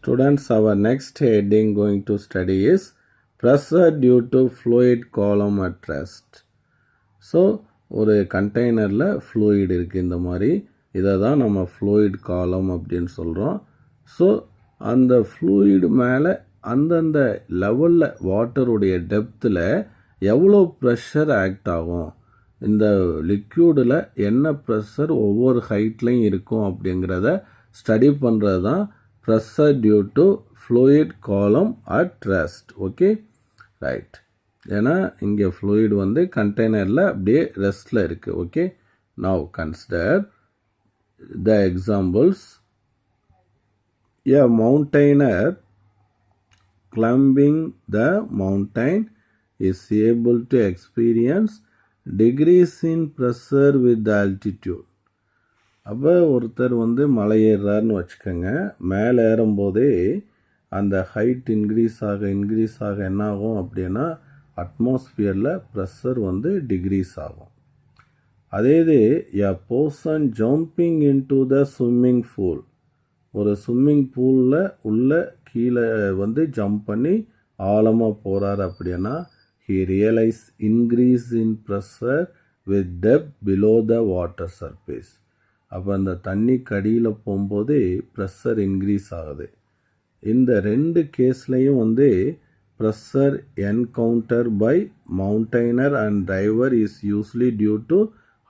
Students, our next heading going to study is pressure due to fluid column at rest. So ஒரு கண்டெய்னரில் fluid இருக்குது. இந்த மாதிரி இதை தான் நம்ம ஃப்ளூயிட் காலம் அப்படின்னு சொல்கிறோம். ஸோ அந்த ஃப்ளூயிடு மேலே அந்தந்த லெவலில் வாட்டருடைய டெப்த்தில் எவ்வளோ ப்ரெஷர் ஆக்ட் ஆகும், இந்த லிக்யூடில் என்ன ப்ரெஷர் ஒவ்வொரு ஹைட்லையும் இருக்கும் அப்படிங்கிறத ஸ்டடி பண்ணுறது தான் pressure due to fluid column at rest. Okay, right. ஏன்னா இங்கே ஃப்ளூயிட் வந்து கண்டெய்னரில் அப்படியே ரெஸ்டில் இருக்குது. Okay, now consider the examples. A mountaineer climbing the mountain is able to experience decrease in pressure with the altitude. அப்போ ஒருத்தர் வந்து மலை ஏறுறாருன்னு வச்சுக்கோங்க. மேலே ஏறும்போதே அந்த ஹைட் இன்க்ரீஸ் ஆக என்ன ஆகும் அப்படின்னா அட்மாஸ்பியரில் ப்ரெஷர் வந்து டிக்ரீஸ் ஆகும். அதே இது a person jumping into the swimming pool, ஒரு ஸ்விம்மிங் பூலில் உள்ள கீழே வந்து ஜம்ப் பண்ணி ஆழமாக போகிறார் அப்படின்னா he realise increase in pressure with depth below the water surface. அப்போ அந்த தண்ணி கடியில் போகும்போது ப்ரெஷர் இன்க்ரீஸ் ஆகுது. இந்த ரெண்டு கேஸ்லையும் வந்து pressure encounter by mountaineer and driver is usually due to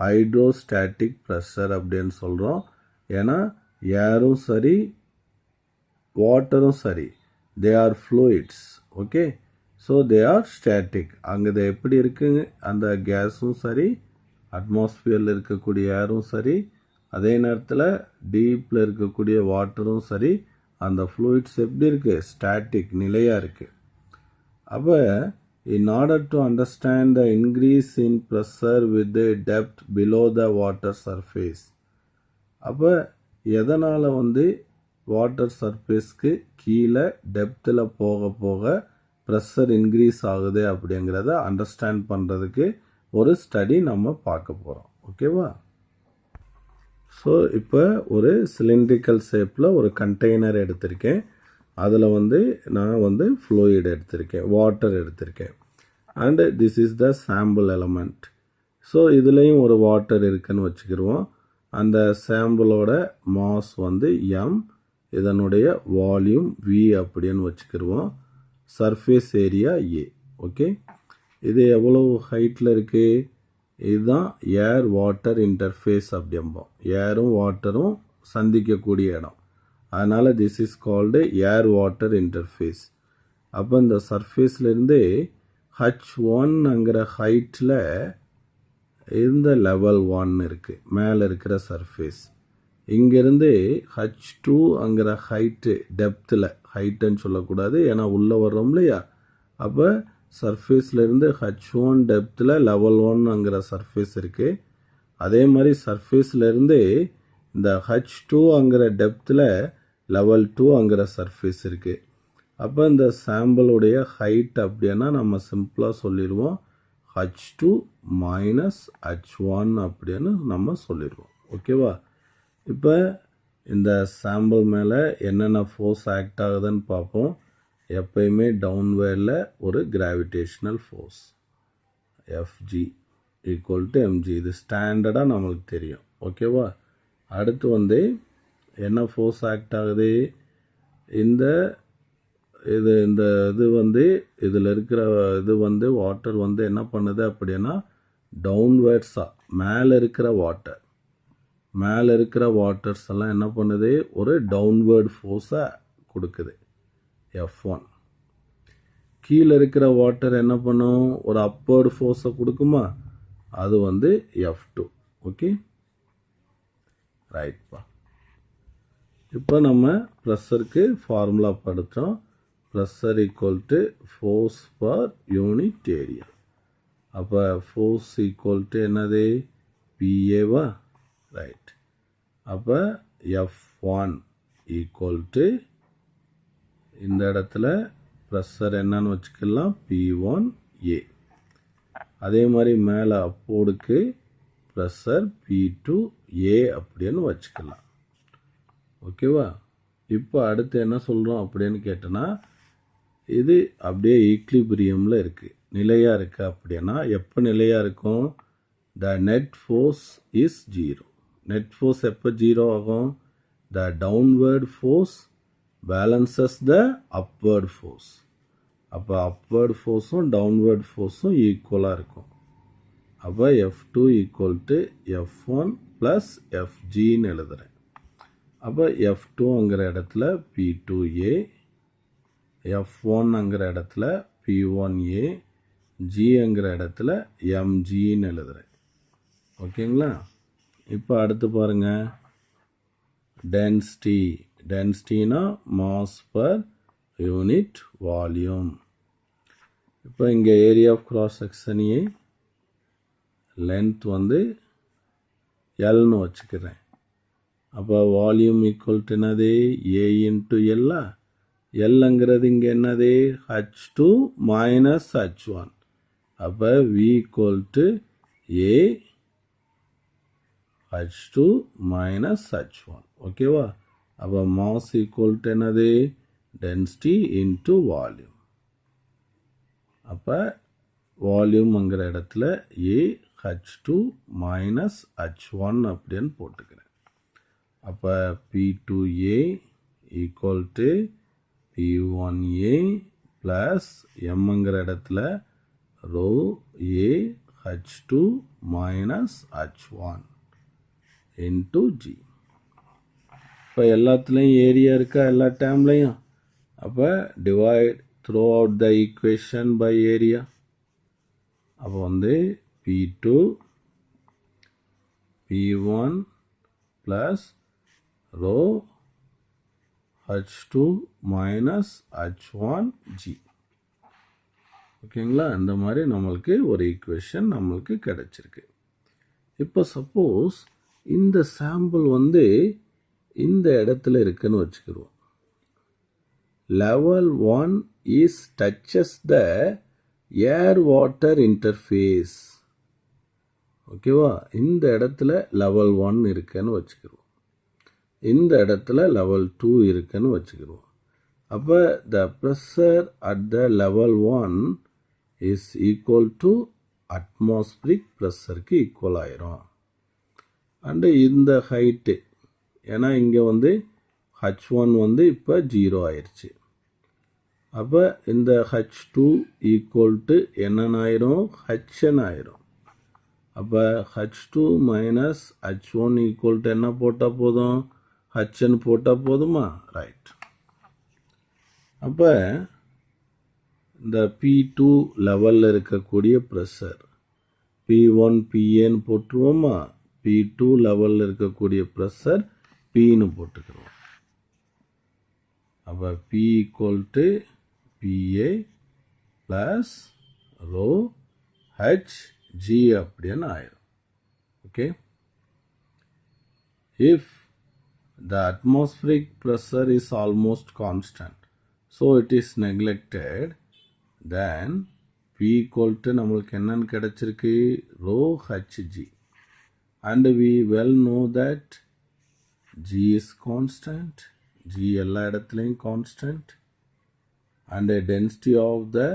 hydrostatic pressure அப்படின்னு சொல்கிறோம். ஏன்னா ஏரும் சரி வாட்டரும் சரி they are fluids. Okay, so they are static. அங்கே எப்படி இருக்குங்க, அந்த கேஸும் சரி அட்மாஸ்பியரில் இருக்கக்கூடிய ஏரும் சரி அதே நேரத்தில் டீப்பில் இருக்கக்கூடிய வாட்டரும் சரி அந்த ஃப்ளூயிட்ஸ் எப்படி இருக்குது, ஸ்டாட்டிக், நிலையாக இருக்குது. அப்போ in order to understand the increase in pressure with depth below the water surface, அப்போ எதனால் வந்து வாட்டர் சர்ஃபேஸ்க்கு கீழே டெப்த்தில் போக போக ப்ரெஷர் இன்க்ரீஸ் ஆகுது அப்படிங்கிறத அண்டர்ஸ்டாண்ட் பண்ணுறதுக்கு ஒரு ஸ்டடி நம்ம பார்க்க போகிறோம். ஓகேவா? ஸோ இப்போ ஒரு சிலிண்ட்ரிக்கல் ஷேப்பில் ஒரு கண்டெய்னர் எடுத்திருக்கேன். அதில் வந்து நான் வந்து ஃப்ளூயிட் எடுத்திருக்கேன், வாட்டர் எடுத்திருக்கேன். And this is the sample element. So இதுலேயும் ஒரு வாட்டர் இருக்குன்னு வச்சுக்கிடுவோம். அந்த சாம்பிளோட மாஸ் வந்து எம், இதனுடைய வால்யூம் வி அப்படின்னு வச்சுக்கிடுவோம். சர்ஃபேஸ் ஏரியா ஏ. ஓகே, இது எவ்வளோ ஹைட்டில் இருக்குது, இதுதான் ஏர் வாட்டர் இன்டர்ஃபேஸ் அப்படிம்போம். ஏரும் வாட்டரும் சந்திக்கக்கூடிய இடம், அதனால் this is called air water interface. அப்போ இந்த சர்ஃபேஸ்லேருந்து H1ங்கிற ஹைட்டில் இந்த லெவல் 1 இருக்குது, மேலே இருக்கிற சர்ஃபேஸ். இங்கேருந்து H2ங்கிற ஹைட்டு டெப்த்தில், ஹைட்டுன்னு சொல்லக்கூடாது ஏன்னா உள்ளே வர்றோம் இல்லையா. அப்போ சர்ஃபேஸ்லேருந்து H1 டெப்த்தில் லெவல் 1ங்கிற சர்ஃபேஸ் இருக்குது. அதே மாதிரி சர்ஃபேஸ்லேருந்து இந்த H2ங்கிற டெப்த்தில் லெவல் 2ங்கிற சர்ஃபேஸ் இருக்குது. அப்போ இந்த சாம்பிளுடைய ஹைட் அப்படின்னா நம்ம சிம்பிளாக சொல்லிடுவோம் H2 மைனஸ் H1 அப்படின்னு நம்ம சொல்லிடுவோம். ஓகேவா? இப்போ இந்த சாம்பிள் மேலே என்னென்ன ஃபோர்ஸ் ஆக்ட் ஆகுதுன்னு பார்ப்போம். எப்பயுமே டவுன்வேர்டில் ஒரு gravitational force FG equal to MG, இது ஸ்டாண்டர்டாக நம்மளுக்கு தெரியும். ஓகேவா? அடுத்து வந்து என்ன ஃபோர்ஸ் ஆக்ட் ஆகுது, இந்த இது வந்து இதில் இருக்கிற இது வந்து வாட்டர் வந்து என்ன பண்ணுது அப்படின்னா டவுன்வேர்ட்ஸாக மேலே இருக்கிற வாட்டர்ஸ் எல்லாம் என்ன பண்ணுது, ஒரு டவுன்வேர்ட் ஃபோர்ஸை கொடுக்குது F1. கீழே இருக்கிற வாட்டர் என்ன பண்ணும், ஒரு அப்பவர்டு ஃபோர்ஸை கொடுக்குமா, அது வந்து F2. ஓகே, ரைட்ப்பா. இப்போ நம்ம ப்ரெஷருக்கு ஃபார்முலா படித்தோம். Pressure equal to force per unit area. அப்போ ஃபோர்ஸ் ஈக்குவல் டு என்னது, பிஏவா? ரைட். அப்போ F1 ஈக்குவல் டு இந்த இடத்துல ப்ரெஷர் என்னன்னு வச்சுக்கலாம், P1A. அதே மாதிரி மேலே அப்போடுக்கு ப்ரெஷர் P2A அப்படின்னு வச்சுக்கலாம். ஓகேவா? இப்போ அடுத்து என்ன சொல்கிறோம் அப்படின்னு கேட்டோன்னா, இது அப்படியே ஈக்லிபிரியமில் இருக்குது, நிலையாக இருக்குது. அப்படின்னா எப்போ நிலையாக இருக்கும்? The net force is zero. Net force எப்போ ஜீரோ ஆகும்? த டவுன்வேர்ட் ஃபோர்ஸ் பேலன்சஸ் த அப்வேர்ட் ஃபோர்ஸ். அப்போ அப்வேர்ட் ஃபோர்ஸும் டவுன்வேர்ட் ஃபோர்ஸும் ஈக்குவலாக இருக்கும். அப்போ F2 equal to F1 plus FGன்னு எழுதுகிறேன். அப்போ F2ங்கிற இடத்துல P2A, F1ங்கிற இடத்துல P1A, Gங்கிற இடத்துல MGன்னு எழுதுகிறேன். ஓகேங்களா? இப்போ அடுத்து பாருங்கள், டென்சிட்டி. டென்சிட்டினா மாஸ் பர் யூனிட் வால்யூம். இப்போ இங்கே ஏரியா ஆஃப் கிராஸ் செக்ஷனையே லென்த் வந்து எல்னு வச்சுக்கிறேன். அப்போ வால்யூம் ஈக்குவல் டு என்னது? ஏ இன்ட்டு எல்லா. எல்லுங்கிறது இங்கே என்னது? H2 minus H1. அப்போ V equal to A H2 minus H1. ஓகேவா? அப்போ மாஸ் ஈக்குவல் டு என்னது? Density into volume. அப்போ வால்யூம்ங்கிற இடத்துல ஏ H2 மைனஸ் H1 அப்படின்னு போட்டுக்கிறேன். அப்போ P2A equal to P1A plus எம்ங்கிற இடத்துல rho a H2 minus H1 into G. இப்போ எல்லாத்துலேயும் ஏரியா இருக்கா? எல்லா டேம்லையும். அப்போ divide throughout the equation by area. அப்போ வந்து P2 P1 plus rho H2 minus H1 G. ஓகேங்களா? இந்த மாதிரி நம்மளுக்கு ஒரு ஈக்குவேஷன் நம்மளுக்கு கிடைச்சிருக்கு. இப்போ சப்போஸ் இந்த சாம்பிள் வந்து இந்த இடத்துல இருக்குன்னு வச்சுக்கிடுவோம். level 1 is touches the air water interface. ஓகேவா? இந்த இடத்துல லெவல் 1 இருக்குன்னு வச்சுக்கிடுவோம். இந்த இடத்துல லெவல் 2 இருக்குன்னு வச்சுக்கிடுவோம். அப்போ the pressure at the level 1 is equal to atmospheric ப்ரெஷருக்கு ஈக்குவல் ஆயிரும். அண்டு இந்த ஹைட்டு, ஏன்னா இங்கே வந்து H1 வந்து இப்போ 0 ஆயிடுச்சு. அப்போ இந்த H2 ஈக்குவல் டு என்னன்னு ஆயிரும்? HN ஆயிரும். அப்போ H2 minus H1 equal to என்ன போட்டால் போதும்? HN போட்டால் போதுமா? ரைட். அப்போ இந்த P2 லெவலில் இருக்கக்கூடிய ப்ரெஷர் P1 PAன்னு போட்டுருவோமா? P2 லெவலில் இருக்கக்கூடிய ப்ரெஷர் Pன்னு போட்டுக்கிறோம். அப்போ P equal to PA plus rho HG அப்படின்னு ஆயிரும். Okay. If the atmospheric pressure is almost constant, so it is neglected, then P equal to நம்மளுக்கு என்னன்னு கிடைச்சிருக்கு? Rho HG. And we well know that G is constant. G எல்லா இடத்துலையும் constant. And the density of the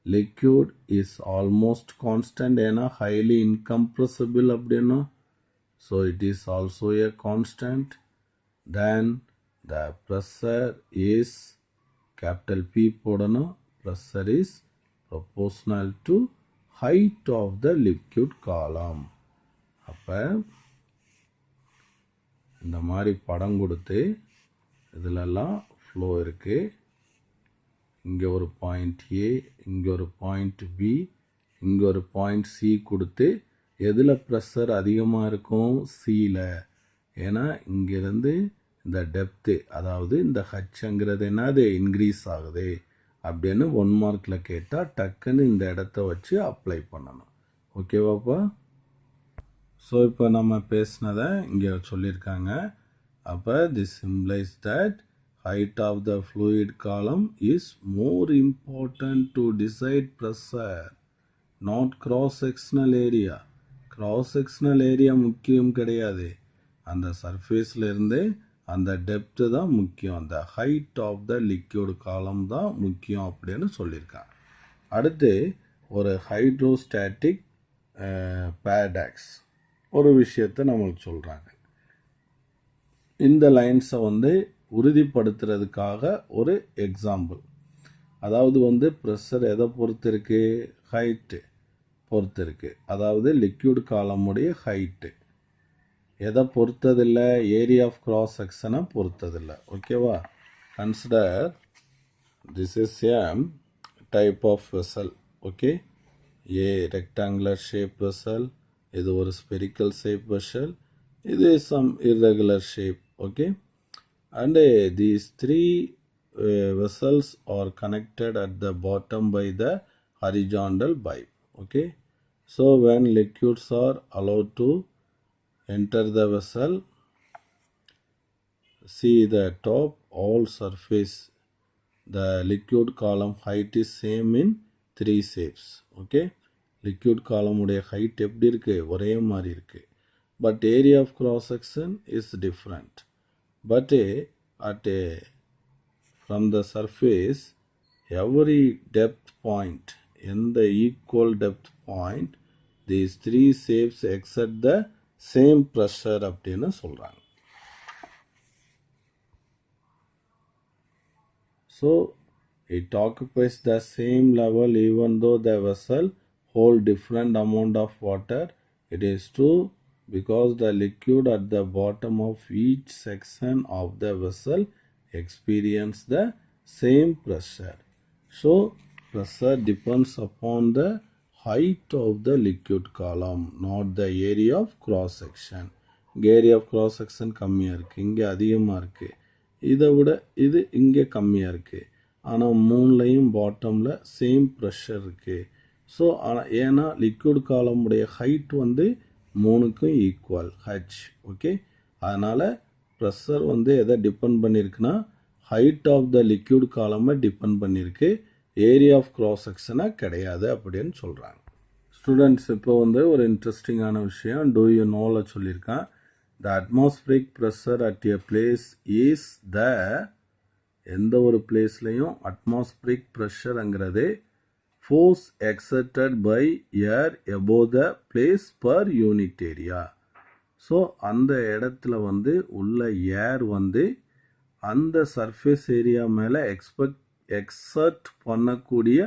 liquid is almost constant. ஏன்னா highly incompressible அப்படின்னா. So it is also a constant. Then the pressure is capital P போடணும். Pressure is proportional to height of the liquid column. அப்போ இந்த மாதிரி படம் கொடுத்து இதிலெல்லாம் flow இருக்குது. இங்கே ஒரு பாயிண்ட் ஏ, இங்கே ஒரு பாயிண்ட் பி, இங்கே ஒரு பாயிண்ட் சி கொடுத்து எதில் ப்ரெஷர் அதிகமாக இருக்கும்? சியில். ஏன்னா இங்கேருந்து இந்த டெப்த்து, அதாவது இந்த ஹச்ங்கிறது என்னது? இன்க்ரீஸ் ஆகுது அப்படின்னு 1 மார்க்கில் கேட்டால் டக்குன்னு இந்த இடத்த வச்சு அப்ளை பண்ணணும். ஓகேவாப்பா? ஸோ இப்போ நம்ம பேசினதை இங்கே சொல்லியிருக்காங்க. அப்போ this implies that height of the fluid column is more important to decide pressure, not cross-sectional area. cross-sectional area முக்கியம் கிடையாது. அந்த சர்ஃபேஸில் இருந்து அந்த டெப்த்து தான் முக்கியம், அந்த ஹைட் ஆஃப் த லிக்யூட் காலம் தான் முக்கியம் அப்படின்னு சொல்லியிருக்காங்க. அடுத்து ஒரு ஹைட்ரோஸ்டாட்டிக் பேரடாக்ஸ் ஒரு விஷயத்தை நம்மளுக்கு சொல்கிறாங்க. இந்த லைன்ஸை வந்து உறுதிப்படுத்துறதுக்காக ஒரு எக்ஸாம்பிள். அதாவது ப்ரெஷர் எதை பொறுத்து இருக்குது, ஹைட்டு பொறுத்து இருக்குது. அதாவது லிக்யூட் காலமுடைய ஹைட்டு எதை பொறுத்ததில்லை, ஏரியா ஆஃப் கிராஸ் செக்ஷனை பொறுத்ததில்லை. ஓகேவா? Consider this is a type of vessel. Okay, a rectangular shape vessel, இது ஒரு ஸ்பெரிக்கல் ஷேப் வெசல், இது some irregular shape. Okay, and these three vessels are connected at the bottom by the horizontal pipe. Okay, so when liquids are allowed to enter the vessel, see the top all surface, the liquid column height is same in three shapes. Okay, liquid column உடைய height எப்படி இருக்கு, ஒரே மாதிரி இருக்கு. But area of cross section is different. But from the surface, every depth point, in the equal depth point, these three shapes exert the same pressure அப்படின்னு சொல்றாங்க. So it occupies the same level even though the vessel hold different amount of water. It is true because the liquid at the bottom of each section of the vessel experience the same pressure. So pressure depends upon the height of the liquid column, not the area of cross section. Area of cross section கம்மியாக இருக்குது, இங்கே அதிகமாக இருக்குது. இதை விட இது இங்கே கம்மியாக இருக்குது. ஆனால் மூணுலையும் பாட்டமில் சேம் ப்ரெஷர் இருக்குது. ஸோ ஏன்னா லிக்விட் காலமுடைய ஹைட் மூணுக்கும் ஈக்குவல் ஹச். ஓகே, அதனால் ப்ரெஷர் எதை டிபெண்ட் பண்ணியிருக்குன்னா ஹைட் ஆஃப் த லிக்விட் காலமை டிபெண்ட் பண்ணியிருக்கு, ஏரியா ஆஃப் கிராஸ் செக்ஷனை கிடையாது அப்படின்னு சொல்கிறாங்க. ஸ்டூடெண்ட்ஸ், இப்போ ஒரு இன்ட்ரெஸ்டிங்கான விஷயம் டூ யூ நோவில் சொல்லியிருக்கேன். The atmospheric pressure at a place is the, எந்த ஒரு பிளேஸ்லையும் அட்மாஸ்பிரிக் ப்ரெஷருங்கிறது force exerted by air above the place per unit area. So அந்த இடத்துல உள்ள ஏர் அந்த சர்ஃபேஸ் ஏரியா மேலே எக்ஸர்ட் பண்ணக்கூடிய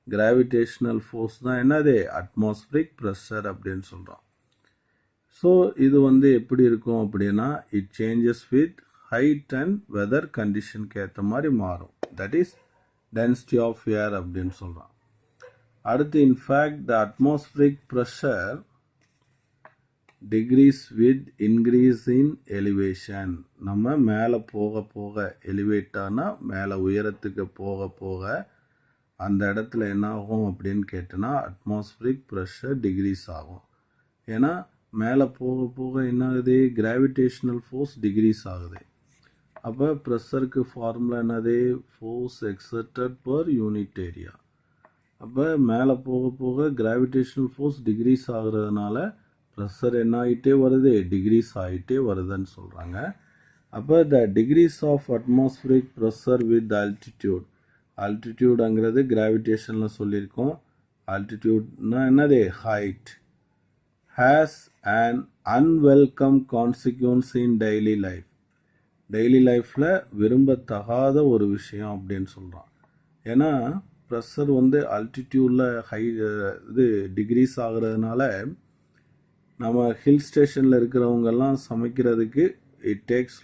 கிராவிடேஷனல் ஃபோர்ஸ் தான் என்னது, அட்மாஸ்பிரிக் ப்ரெஷர் அப்படின்னு சொல்கிறோம். ஸோ இது எப்படி இருக்கும் அப்படின்னா, it changes with height and weather கண்டிஷனுக்கு ஏற்ற மாதிரி மாறும். That is density of air அப்படின்னு சொல்கிறோம். அடுத்து, in fact the atmospheric pressure decrease with increase in elevation. நம்ம மேலே போக போக, எலிவேட்டானா மேலே உயரத்துக்கு போக போக அந்த இடத்துல என்ன ஆகும் அப்படின்னு கேட்டோன்னா அட்மாஸ்பிரிக் ப்ரெஷர் டிக்ரீஸ் ஆகும். ஏன்னா மேலே போக போக என்ன ஆகுது, கிராவிடேஷனல் ஃபோர்ஸ் டிக்ரீஸ் ஆகுது. அப்போ ப்ரெஷருக்கு ஃபார்முலா என்னது, force exerted per unit area. அப்போ மேலே போக போக கிராவிடேஷனல் ஃபோர்ஸ் டிக்ரீஸ் ஆகுறதுனால ப்ரெஷர் என்ன ஆகிட்டே வருது, டிக்ரீஸ் ஆகிட்டே வருதுன்னு சொல்கிறாங்க. அப்போ the decrease of atmospheric pressure with altitude, ஆல்டிடியூடுங்கிறது கிராவிடேஷனில் சொல்லியிருக்கோம். ஆல்டிடியூட்னா என்னது, height, haze and unwelcome consequences in daily life. Daily லைஃப்பில் விரும்பத்தகாத ஒரு விஷயம் அப்படின்னு சொல்கிறோம். ஏன்னா ப்ரெஷர் ஆல்டிடியூடில் இது டிக்ரீஸ் ஆகுறதுனால நம்ம ஹில் ஸ்டேஷனில் இருக்கிறவங்கெல்லாம் சமைக்கிறதுக்கு it takes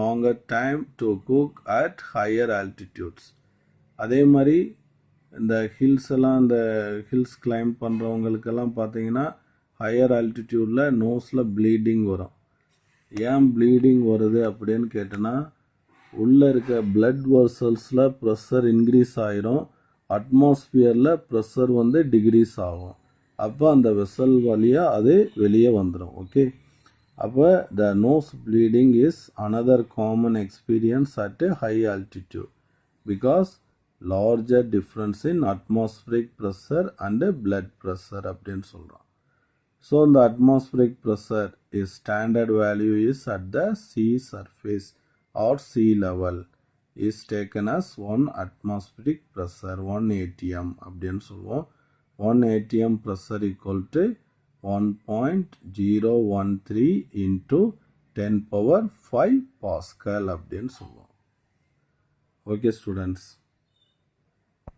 longer time to cook at higher altitudes. அதே மாதிரி இந்த ஹில்ஸ் எல்லாம், இந்த ஹில்ஸ் கிளைம் பண்ணுறவங்களுக்கெல்லாம் பார்த்தீங்கன்னா ஹையர் ஆல்டிடியூடில் நோஸில் ப்ளீடிங் வரும். ஏன் ப்ளீடிங் வருது அப்படின்னு கேட்டோன்னா, உள்ளே இருக்க பிளட் வெசல்ஸில் ப்ரெஷர் இன்க்ரீஸ் ஆகிரும், அட்மாஸ்பியரில் ப்ரெஷர் டிக்ரீஸ் ஆகும். அப்போ அந்த வெசல் வழியாக அது வெளியே வந்துடும். ஓகே, அப்போ the nose bleeding is another common experience at a high altitude because larger difference in atmospheric pressure and blood pressure அப்படின்னு சொல்கிறோம். So the atmospheric pressure is standard value is at the sea surface or sea level is taken as 1 atmospheric pressure 1 atm அப்படின்னு சொல்லுவோம். 1 atm pressure equal to 1.013 into 10 power 5 Pascal அப்படின்னு சொல்லுவோம். Okay students.